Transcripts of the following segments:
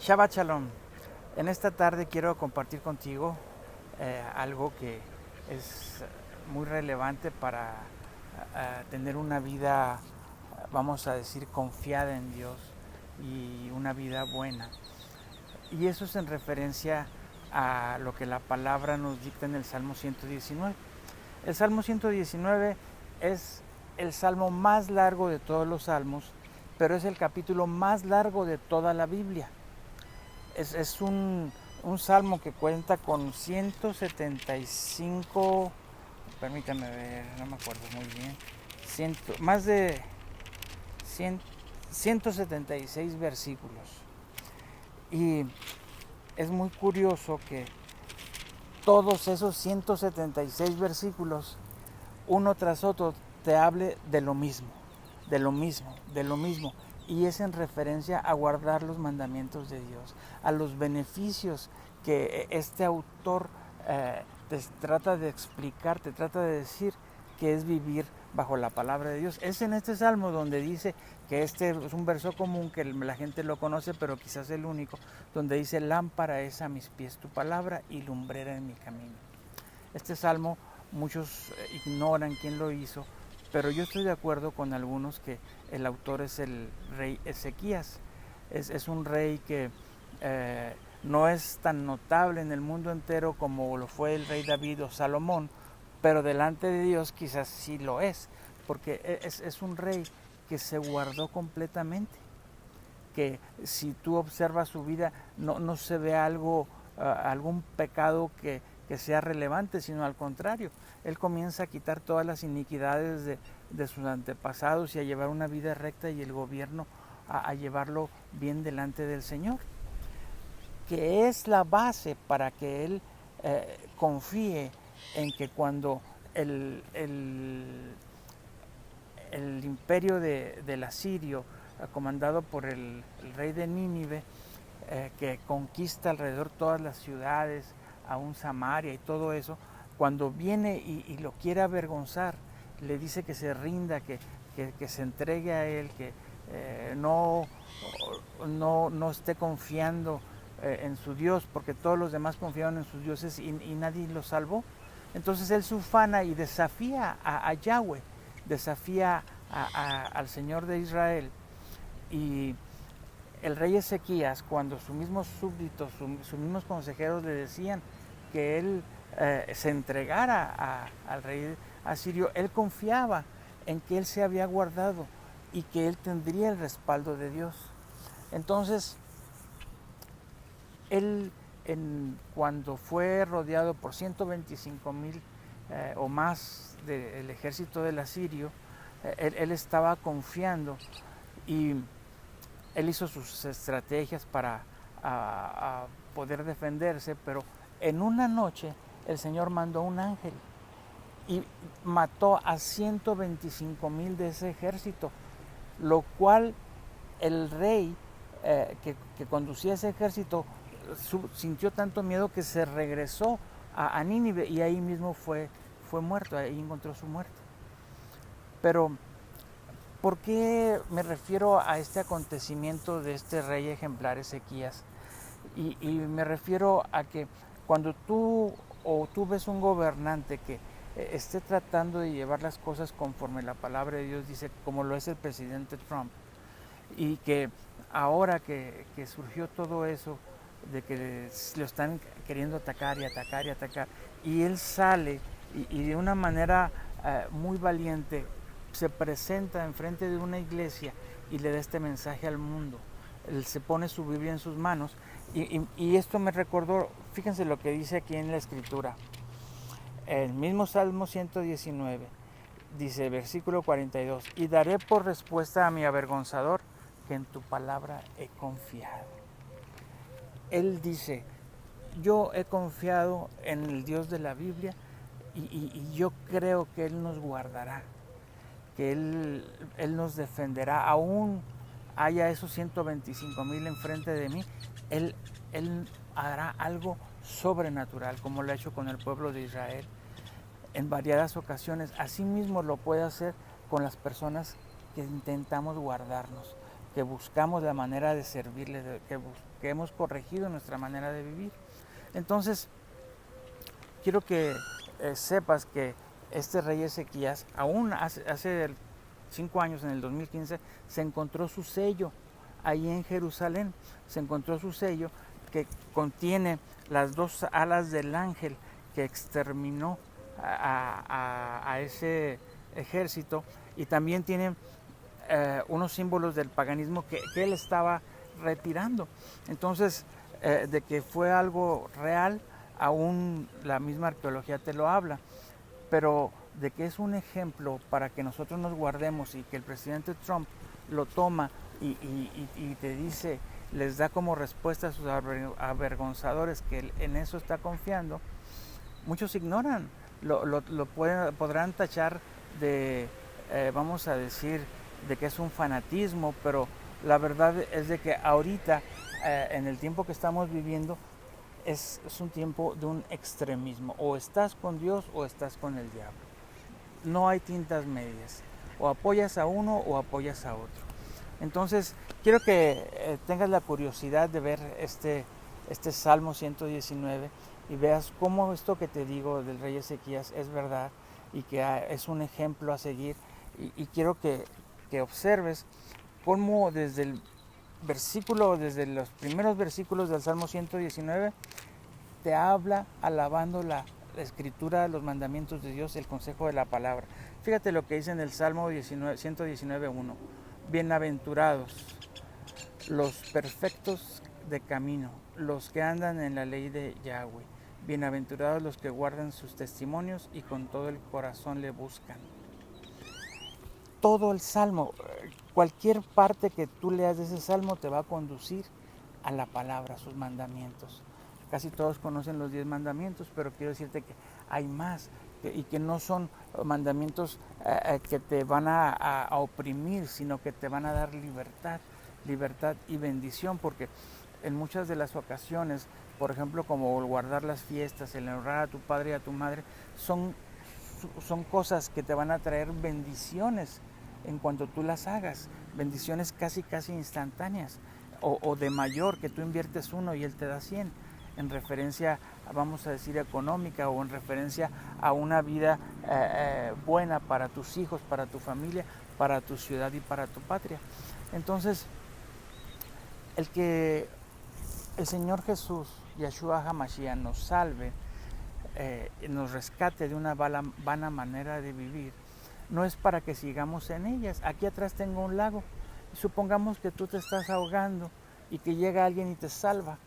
Shabbat Shalom. En esta tarde quiero compartir contigo algo que es muy relevante para tener una vida, vamos a decir, confiada en Dios y una vida buena. Y eso es en referencia a lo que la palabra nos dicta en el Salmo 119. El Salmo 119 es el salmo más largo de todos los salmos, pero es el capítulo más largo de toda la Biblia. Es un salmo que cuenta con 175, permítame ver, no me acuerdo muy bien, más de 100, 176 versículos. Y es muy curioso que todos esos 176 versículos, uno tras otro, te hable de lo mismo, de lo mismo, de lo mismo. Y es en referencia a guardar los mandamientos de Dios, a los beneficios que este autor te trata de explicar, te trata de decir que es vivir bajo la palabra de Dios. Es en este salmo donde dice que este es un verso común que la gente lo conoce, pero quizás el único, donde dice: lámpara es a mis pies tu palabra y lumbrera en mi camino. Este salmo muchos ignoran quién lo hizo, pero yo estoy de acuerdo con algunos que el autor es el rey Ezequías. Es un rey que no es tan notable en el mundo entero como lo fue el rey David o Salomón, pero delante de Dios quizás sí lo es, porque es un rey que se guardó completamente, que si tú observas su vida no se ve algún pecado que sea relevante, sino al contrario, él comienza a quitar todas las iniquidades de sus antepasados y a llevar una vida recta y el gobierno a llevarlo bien delante del Señor, que es la base para que él confíe en que cuando el imperio del asirio, comandado por el rey de Nínive, que conquista alrededor todas las ciudades, aún Samaria y todo eso, cuando viene y lo quiere avergonzar, le dice que se rinda, que se entregue a él, que no esté confiando en su Dios, porque todos los demás confiaban en sus dioses y nadie los salvó. Entonces él se ufana y desafía a Yahweh, desafía al Señor de Israel. Y el rey Ezequías, cuando sus mismos súbditos, sus mismos consejeros le decían que él se entregara al rey asirio, él confiaba en que él se había guardado y que él tendría el respaldo de Dios. Entonces, él, cuando fue rodeado por 125,000 o más del ejército del asirio, él estaba confiando y él hizo sus estrategias para a poder defenderse, pero en una noche el Señor mandó un ángel y mató a 125,000 de ese ejército, lo cual el rey que conducía ese ejército sintió tanto miedo que se regresó a Nínive y ahí mismo fue muerto, ahí encontró su muerte. Pero ¿por qué me refiero a este acontecimiento de este rey ejemplar Ezequías? Y me refiero a que cuando tú ves un gobernante que esté tratando de llevar las cosas conforme la palabra de Dios dice, como lo es el presidente Trump, y que ahora que surgió todo eso, de que lo están queriendo atacar y atacar y atacar, y él sale y de una manera muy valiente se presenta enfrente de una iglesia y le da este mensaje al mundo. Él se pone su Biblia en sus manos y esto me recordó, fíjense lo que dice aquí en la escritura, el mismo Salmo 119, dice versículo 42, y daré por respuesta a mi avergonzador que en tu palabra he confiado. Él dice, yo he confiado en el Dios de la Biblia y yo creo que Él nos guardará, que Él nos defenderá, aún haya esos 125,000 enfrente de mí, Él hará algo sobrenatural, como lo ha hecho con el pueblo de Israel en variadas ocasiones. Asimismo lo puede hacer con las personas que intentamos guardarnos, que buscamos la manera de servirle, que hemos corregido nuestra manera de vivir. Entonces, quiero que sepas que este rey Ezequías, aún hace 5 años, en el 2015, se encontró su sello ahí en Jerusalén. Se encontró su sello que contiene las 2 alas del ángel que exterminó a ese ejército, y también tiene unos símbolos del paganismo que él estaba retirando. Entonces, de que fue algo real, aún la misma arqueología te lo habla, pero de que es un ejemplo para que nosotros nos guardemos, y que el presidente Trump lo toma y te dice, les da como respuesta a sus avergonzadores que en eso está confiando. Muchos ignoran, podrán tachar de, vamos a decir, de que es un fanatismo, pero la verdad es de que ahorita, en el tiempo que estamos viviendo, es un tiempo de un extremismo. O estás con Dios o estás con el diablo. No hay tintas medias. O apoyas a uno o apoyas a otro. Entonces, quiero que tengas la curiosidad de ver este Salmo 119 y veas cómo esto que te digo del rey Ezequías es verdad y que es un ejemplo a seguir. Y quiero que observes cómo desde los primeros versículos del Salmo 119 te habla alabando la escritura, los mandamientos de Dios, el consejo de la palabra. Fíjate lo que dice en el Salmo 119:1. Bienaventurados los perfectos de camino, los que andan en la ley de Yahweh. Bienaventurados los que guardan sus testimonios y con todo el corazón le buscan. Todo el Salmo, cualquier parte que tú leas de ese Salmo te va a conducir a la palabra, a sus mandamientos. Casi todos conocen los 10 mandamientos, pero quiero decirte que hay más, y que no son mandamientos que te van a oprimir, sino que te van a dar libertad y bendición, porque en muchas de las ocasiones, por ejemplo, como el guardar las fiestas, el honrar a tu padre y a tu madre, son cosas que te van a traer bendiciones en cuanto tú las hagas, bendiciones casi instantáneas, o de mayor, que tú inviertes 1 y él te da 100, en referencia, vamos a decir, económica, o en referencia a una vida buena para tus hijos, para tu familia, para tu ciudad y para tu patria. Entonces, el que el Señor Jesús, Yahshua HaMashiach, nos salve, nos rescate de una vana manera de vivir, no es para que sigamos en ellas. Aquí atrás tengo un lago, y supongamos que tú te estás ahogando y que llega alguien y te salva,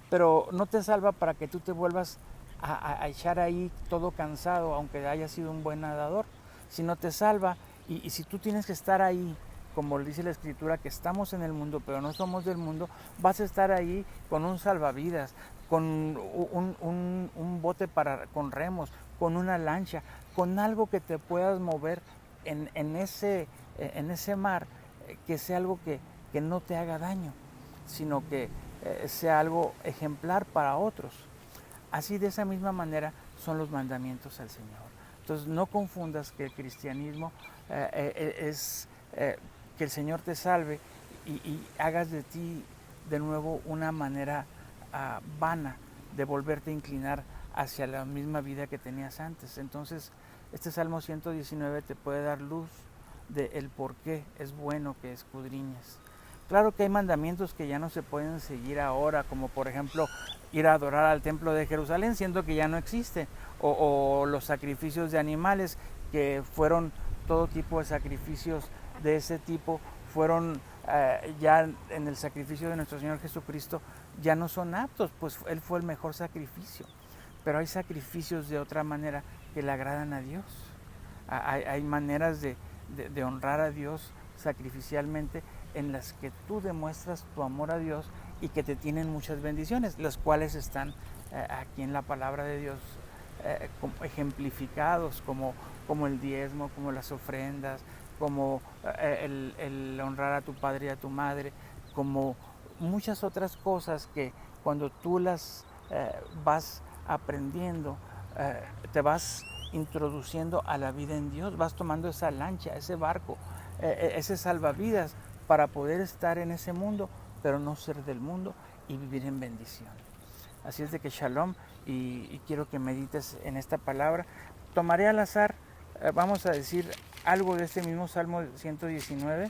pero no te salva para que tú te vuelvas a echar ahí todo cansado, aunque hayas sido un buen nadador, sino te salva, y si tú tienes que estar ahí, como dice la Escritura, que estamos en el mundo, pero no somos del mundo, vas a estar ahí con un salvavidas, con un bote con remos, con una lancha, con algo que te puedas mover en ese mar, que sea algo que no te haga daño, sino que sea algo ejemplar para otros. Así, de esa misma manera, son los mandamientos al Señor. Entonces, no confundas que el cristianismo es que el Señor te salve y hagas de ti de nuevo una manera vana de volverte a inclinar hacia la misma vida que tenías antes. Entonces, este Salmo 119 te puede dar luz de el por qué es bueno que escudriñes. Claro que hay mandamientos que ya no se pueden seguir ahora, como por ejemplo ir a adorar al templo de Jerusalén, siendo que ya no existe, o los sacrificios de animales, que fueron todo tipo de sacrificios de ese tipo, fueron ya en el sacrificio de nuestro Señor Jesucristo, ya no son aptos, pues Él fue el mejor sacrificio. Pero hay sacrificios de otra manera que le agradan a Dios. Hay maneras de honrar a Dios sacrificialmente, en las que tú demuestras tu amor a Dios y que te tienen muchas bendiciones, las cuales están aquí en la palabra de Dios ejemplificados, como el diezmo, como las ofrendas, como el honrar a tu padre y a tu madre, como muchas otras cosas que cuando tú las vas aprendiendo, te vas introduciendo a la vida en Dios, vas tomando esa lancha, ese barco, ese salvavidas, para poder estar en ese mundo, pero no ser del mundo y vivir en bendición. Así es de que shalom, y quiero que medites en esta palabra. Tomaré al azar, vamos a decir algo de este mismo Salmo 119.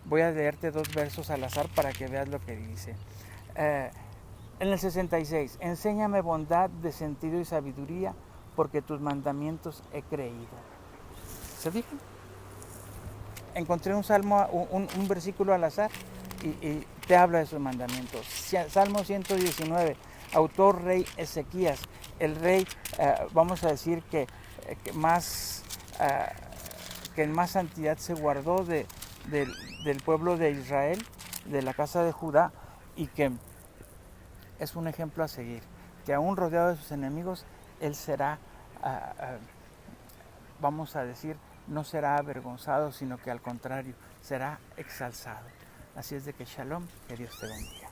Voy a leerte 2 versos al azar para que veas lo que dice. En el 66, enséñame bondad de sentido y sabiduría, porque tus mandamientos he creído. ¿Se fijan? Encontré un salmo, un versículo al azar y te habla de sus mandamientos. Salmo 119, autor rey Ezequías, el rey, vamos a decir que en más santidad se guardó del pueblo de Israel, de la casa de Judá, y que es un ejemplo a seguir, que aún rodeado de sus enemigos, él será, vamos a decir, no será avergonzado, sino que al contrario, será exalzado. Así es de que shalom, que Dios te bendiga.